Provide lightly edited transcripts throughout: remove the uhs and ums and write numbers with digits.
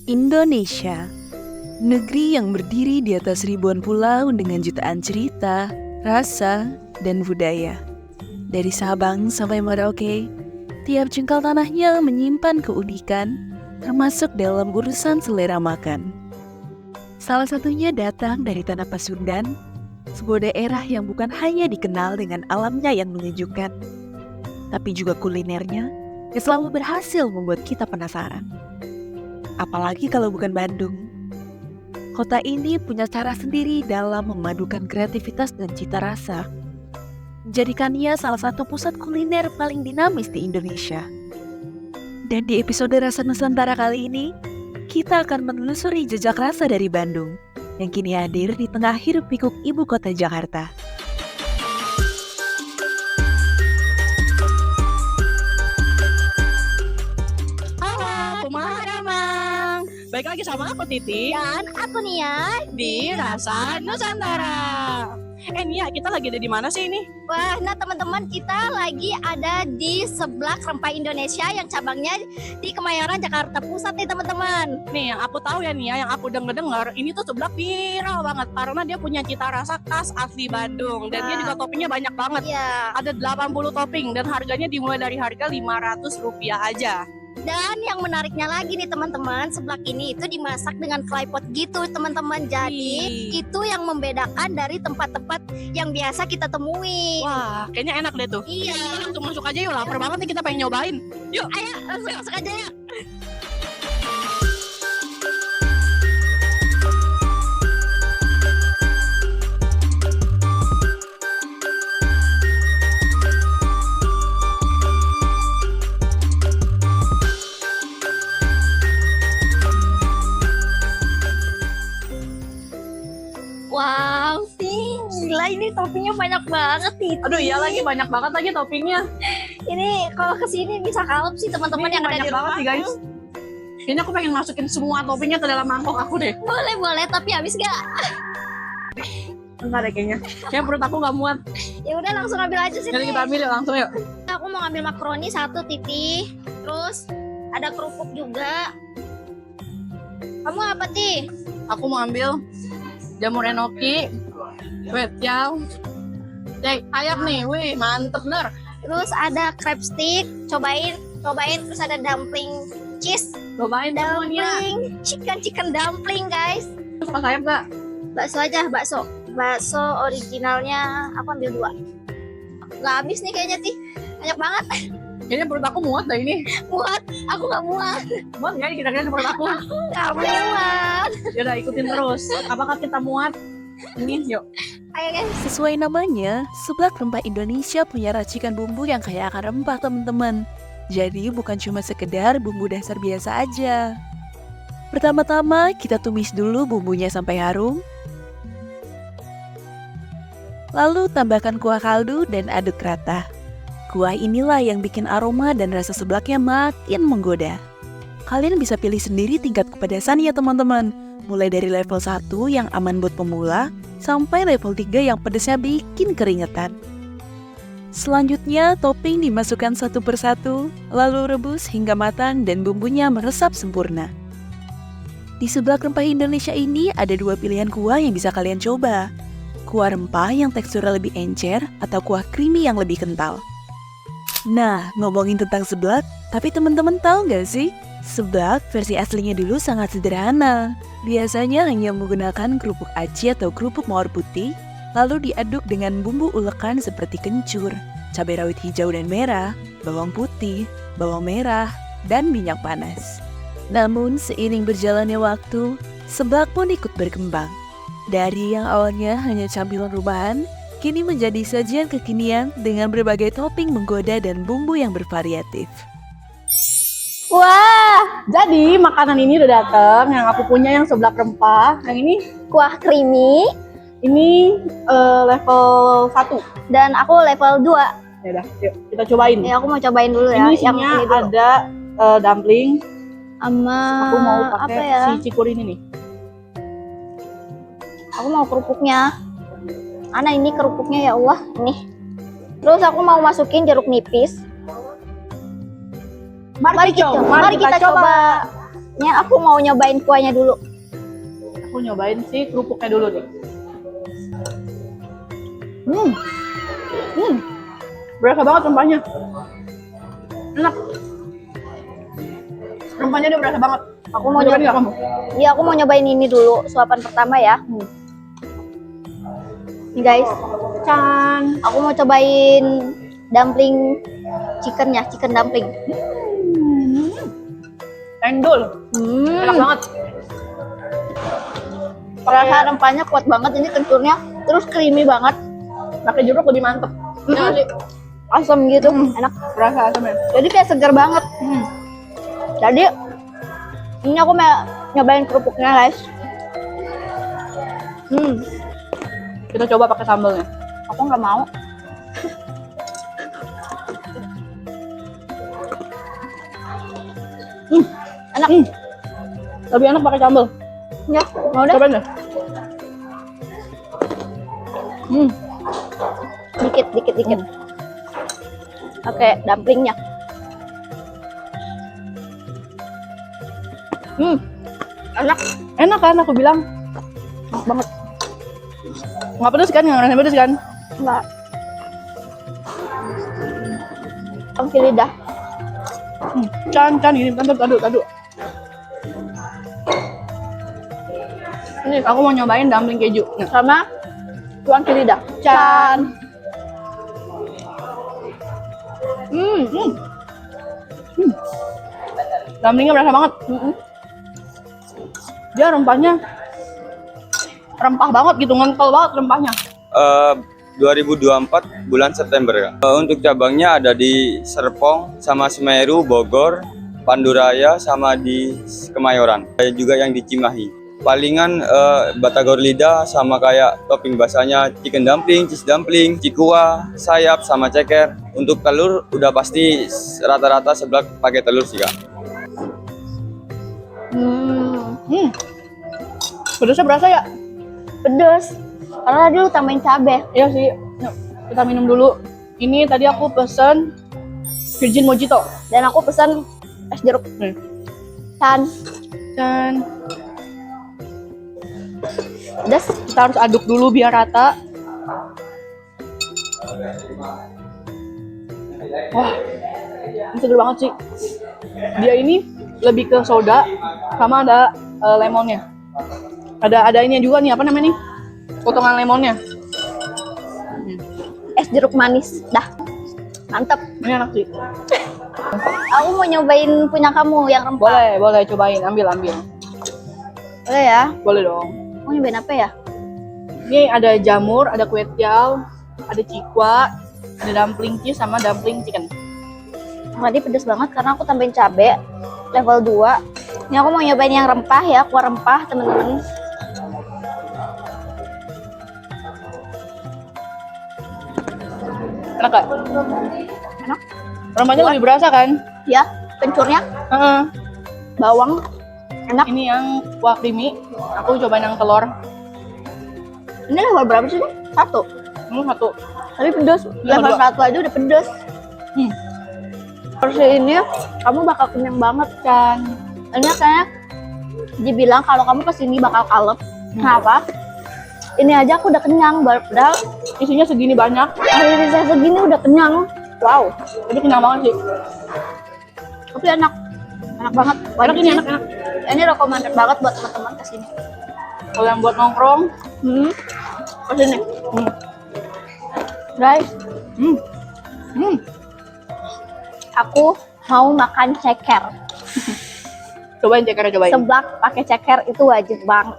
Indonesia, negeri yang berdiri di atas ribuan pulau dengan jutaan cerita, rasa, dan budaya. Dari Sabang sampai Merauke, tiap jengkal tanahnya menyimpan keunikan, termasuk dalam urusan selera makan. Salah satunya datang dari Tanah Pasundan, sebuah daerah yang bukan hanya dikenal dengan alamnya yang menyejukkan, tapi juga kulinernya yang selalu berhasil membuat kita penasaran. Apalagi kalau bukan Bandung. Kota ini punya cara sendiri dalam memadukan kreativitas dan cita rasa, menjadikannya salah satu pusat kuliner paling dinamis di Indonesia. Dan di episode Rasa Nusantara kali ini, kita akan menelusuri jejak rasa dari Bandung, yang kini hadir di tengah hiruk-pikuk ibu kota Jakarta. Baik lagi sama aku Titi dan aku Nia di Rasa Nusantara. Nia, kita lagi ada di mana sih ini? Wah, nah teman-teman, kita lagi ada di Seblak Rempah Indonesia yang cabangnya di Kemayoran, Jakarta Pusat nih teman-teman. Nih, yang aku tahu ya Nia, yang aku dengar ini tuh seblak viral banget karena dia punya cita rasa khas asli Bandung dan dia juga toppingnya banyak banget. Iya. Ada 80 topping dan harganya dimulai dari harga Rp500 aja. Dan yang menariknya lagi nih teman-teman, seblak ini itu dimasak dengan claypot gitu teman-teman. Jadi itu yang membedakan dari tempat-tempat yang biasa kita temui. Wah, kayaknya enak deh tuh. Iya. Kita langsung masuk aja yuk, lapar banget nih, kita pengen nyobain. Yuk, Ayo langsung masuk aja ya. Wow, gila ini toppingnya banyak banget nih. Aduh iya lagi, banyak banget lagi toppingnya. Ini kalau kesini bisa kalap sih teman-teman yang ada banyak di banget rumah. sih guys. Kayaknya aku pengen masukin semua toppingnya ke dalam mangkok aku deh. Boleh, tapi habis gak? Enggak deh kayaknya. Kayak perut aku gak muat. Ya udah langsung ambil aja sih. Jadi kita ambil yuk, langsung yuk. Aku mau ngambil makaroni 1 Titi. Terus ada kerupuk juga. Kamu apa Ti? Aku mau ambil jamur enoki, wedjau, cek ayam nih, wih mantep bener. Terus ada crab stick, cobain. Terus ada dumpling cheese, Cobain semuanya. chicken dumpling guys. Suka ayam gak? Bakso aja, bakso originalnya aku ambil 2. Gak habis nih kayaknya Ti, banyak banget. Kayaknya perut aku muat dah ini. Muat, aku gak muat. Muat gak nih kira-kira perut aku? Gak muat. Yaudah ikutin terus. Apakah kita muat? Ini yuk. Ayo guys. Sesuai namanya, seblak rempah Indonesia punya racikan bumbu yang kaya akan rempah teman-teman. Jadi bukan cuma sekedar bumbu dasar biasa aja. Pertama-tama kita tumis dulu bumbunya sampai harum. Lalu tambahkan kuah kaldu dan aduk rata. Kuah inilah yang bikin aroma dan rasa seblaknya makin menggoda. Kalian bisa pilih sendiri tingkat kepedasan ya teman-teman. Mulai dari level 1 yang aman buat pemula, sampai level 3 yang pedasnya bikin keringetan. Selanjutnya, topping dimasukkan satu persatu, lalu rebus hingga matang dan bumbunya meresap sempurna. Di seblak rempah Indonesia ini ada 2 pilihan kuah yang bisa kalian coba. Kuah rempah yang teksturnya lebih encer atau kuah creamy yang lebih kental. Nah, ngomongin tentang seblak, tapi teman-teman tahu nggak sih? Seblak versi aslinya dulu sangat sederhana. Biasanya hanya menggunakan kerupuk aci atau kerupuk mawar putih, lalu diaduk dengan bumbu ulekan seperti kencur, cabai rawit hijau dan merah, bawang putih, bawang merah, dan minyak panas. Namun, seiring berjalannya waktu, seblak pun ikut berkembang. Dari yang awalnya hanya camilan rumahan, kini menjadi sajian kekinian dengan berbagai topping menggoda dan bumbu yang bervariatif. Wah, jadi makanan ini udah datang. Yang aku punya yang seblak rempah. Yang ini Kuah creamy ini level 1. dan aku level 2. Ya udah, yuk kita cobain. Ya aku mau cobain dulu ya. Ini isinya yang ini dulu. ada dumpling. Sama Aku mau apa pakai ya? si cikur ini nih. Aku mau kerupuknya. Ana ini kerupuknya ya Allah, nih. Terus aku mau masukin jeruk nipis. Mari kita coba. Nih aku mau nyobain kuahnya dulu. Aku nyobain sih kerupuknya dulu nih. Berasa banget rempahnya. Enak. Rempahnya dia berasa banget. Aku mau Nyobain nyobain. nggak kamu? Iya, aku mau nyobain ini dulu, suapan pertama ya. Nih guys, Can. aku mau cobain dumpling chickennya, chicken dumpling. Endul. Enak banget. Rasa rempahnya kuat banget, ini teksturnya terus creamy banget. Pakai jeruk lebih mantep. Ya, sih. Asam gitu, enak. Berasa asamnya. Jadi kayak segar banget. Jadi ini aku mau nyobain kerupuknya guys. Kita coba pakai sambelnya. Aku nggak mau. Enak. Lebih enak pakai sambel. Ya, mau deh. Cobain deh. Dikit. Oke, dumplingnya. Enak. Enak kan aku bilang. Enak banget. Nggak pedes kan? Nggak ngerasa pedes kan? Enggak. Angki lidah. Can gini, tadu. Ini aku mau nyobain dumpling keju. Nah, Sama tuang ki lidah. Can. Dumplingnya berasa banget. Dia rempahnya rempah banget gitu, ngentel banget rempahnya. 2024 bulan September ya. Untuk cabangnya ada di Serpong sama Semeru, Bogor, Panduraya sama di Kemayoran. Ada juga yang di Cimahi. Palingan batagor lidah sama kayak topping basahnya chicken dumpling, cheese dumpling, cikua, sayap sama ceker. Untuk telur udah pasti rata-rata seblak pakai telur sih Kak. Pedasnya berasa ya? Pedes. Karena dulu tambahin cabe. Iya sih. Yuk, kita minum dulu. Ini tadi aku pesen Virgin Mojito. Dan aku pesan es jeruk. Can. Pedas. Kita harus aduk dulu biar rata. Wah, ini seger banget sih. Dia ini lebih ke soda sama ada lemonnya. Ada ini juga nih, apa namanya nih? Potongan lemonnya. Es jeruk manis. Dah. Mantep. Ini enak sih. Aku mau nyobain punya kamu yang rempah. Boleh cobain, ambil. Boleh ya? Boleh dong. Mau nyobain apa ya? Ini ada jamur, ada kue tiaw, ada cikwa, ada dumpling cheese sama dumpling chicken. Tadi pedes banget karena aku tambahin cabe level 2. Ini aku mau nyobain yang rempah ya, kuah rempah teman-teman. Enak gak? Enak. Rempahnya lebih berasa kan? Ya, kencurnya, bawang, enak. Ini yang kuah creamy. Aku cobain yang telur. Ini level berapa sih? 1. Satu. Tapi pedes. Level 1 aja udah pedes. Porsi ini kamu bakal kenyang banget kan. Ini kayaknya dibilang kalau kamu kesini bakal kalep. Kenapa? Ini aja aku udah kenyang, padahal Isinya segini banyak. akhirnya saya segini udah kenyang. Wow, Jadi kenyang banget sih. tapi enak banget. Enak ini, enak. Ini recommended banget buat teman-teman kesini. Kalau yang buat nongkrong, Kesini, guys. Aku mau makan ceker. cobain cekernya, cobain. Seblak pakai ceker itu wajib banget.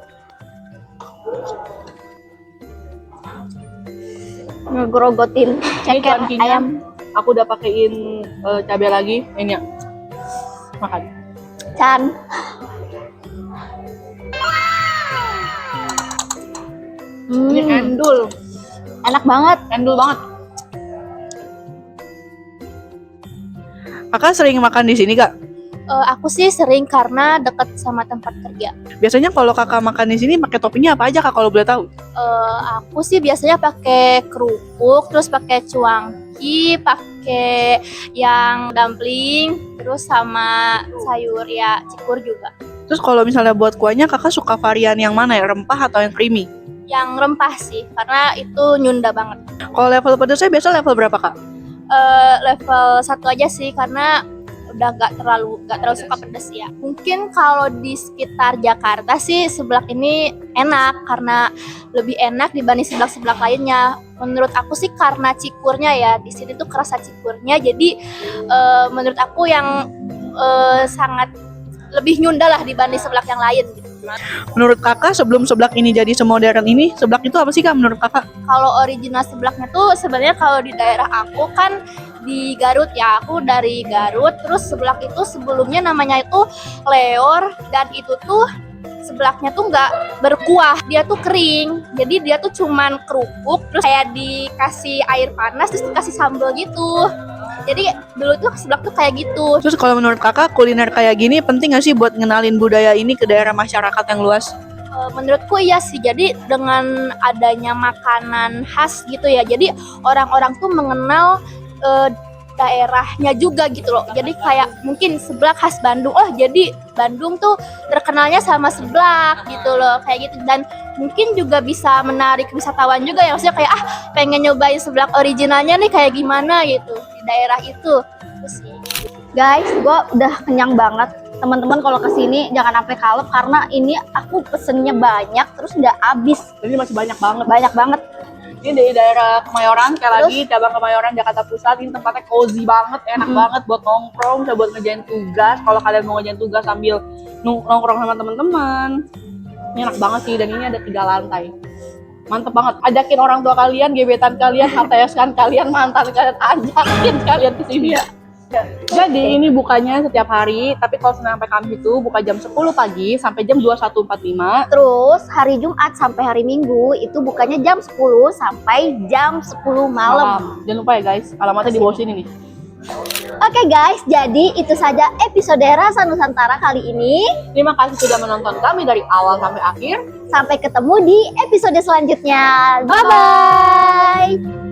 Ngegrogotin ceker cuankinya. ayam. Aku udah pakein cabai lagi. Ini ya. Makan. Can. Ini endul. Enak banget. Endul banget. Kakak sering makan di sini, Kak? Aku sih sering karena dekat sama tempat kerja. Biasanya kalau kakak makan di sini pakai toppingnya apa aja, Kak, kalau boleh tahu? Aku sih biasanya pakai kerupuk, terus pakai cuang teriyaki, pakai yang dumpling, terus sama sayur ya cikur juga. Terus kalau misalnya buat kuahnya kakak suka varian yang mana ya? Rempah atau yang creamy? Yang rempah sih, karena itu nyunda banget. Kalau level pedasnya biasa level berapa kak? Level 1 aja sih, karena udah gak terlalu suka pedas ya. Mungkin kalau di sekitar Jakarta sih seblak ini enak karena lebih enak dibanding seblak-seblak lainnya. Menurut aku sih karena cikurnya ya, di sini tuh kerasa cikurnya. Jadi menurut aku yang sangat lebih nyunda lah dibanding seblak yang lain gitu. Menurut kakak sebelum seblak ini jadi semodern ini, seblak itu apa sih kak menurut kakak? Kalau original seblaknya tuh sebenarnya kalau di daerah aku kan di Garut ya, aku dari Garut. Terus seblak itu sebelumnya namanya itu leor, dan itu tuh seblaknya tuh nggak berkuah, dia tuh kering. Jadi dia tuh cuman kerupuk, terus kayak dikasih air panas, terus dikasih sambal gitu. Jadi dulu tuh seblak tuh kayak gitu. Terus kalau menurut kakak kuliner kayak gini penting gak sih buat ngenalin budaya ini ke daerah masyarakat yang luas? Menurutku iya sih, jadi dengan adanya makanan khas gitu ya, jadi orang-orang tuh mengenal daerahnya juga gitu loh. Jadi kayak mungkin seblak khas Bandung, oh jadi Bandung tuh terkenalnya sama seblak gitu loh, kayak gitu. Dan mungkin juga bisa menarik wisatawan juga ya, maksudnya kayak pengen nyobain seblak originalnya nih kayak gimana gitu di daerah itu. Terus sih. Guys, gue udah kenyang banget. Teman-teman kalau kesini jangan sampai kalep karena ini aku pesennya banyak terus nggak habis. Jadi masih banyak banget. Banyak banget. Ini dari daerah Kemayoran, kayak lagi cabang Kemayoran Jakarta Pusat. Ini tempatnya cozy banget, enak banget buat nongkrong, bisa buat ngerjain tugas. Kalau kalian mau ngerjain tugas sambil nongkrong sama teman-teman, ini enak banget sih. Dan ini ada 3 lantai, mantep banget. Ajakin orang tua kalian, gebetan kalian, HTS-kan kalian, mantan kalian, ajakin kalian ke sini ya. Jadi ini bukanya setiap hari, tapi kalau Senin sampai Kamis itu buka jam 10 pagi sampai jam 21.45. Terus hari Jumat sampai hari Minggu itu bukanya jam 10 sampai jam 10 malam. Jangan lupa ya guys, alamatnya di bawah sini nih. Oke guys, jadi itu saja episode Rasa Nusantara kali ini. Terima kasih sudah menonton kami dari awal sampai akhir. Sampai ketemu di episode selanjutnya. Bye-bye.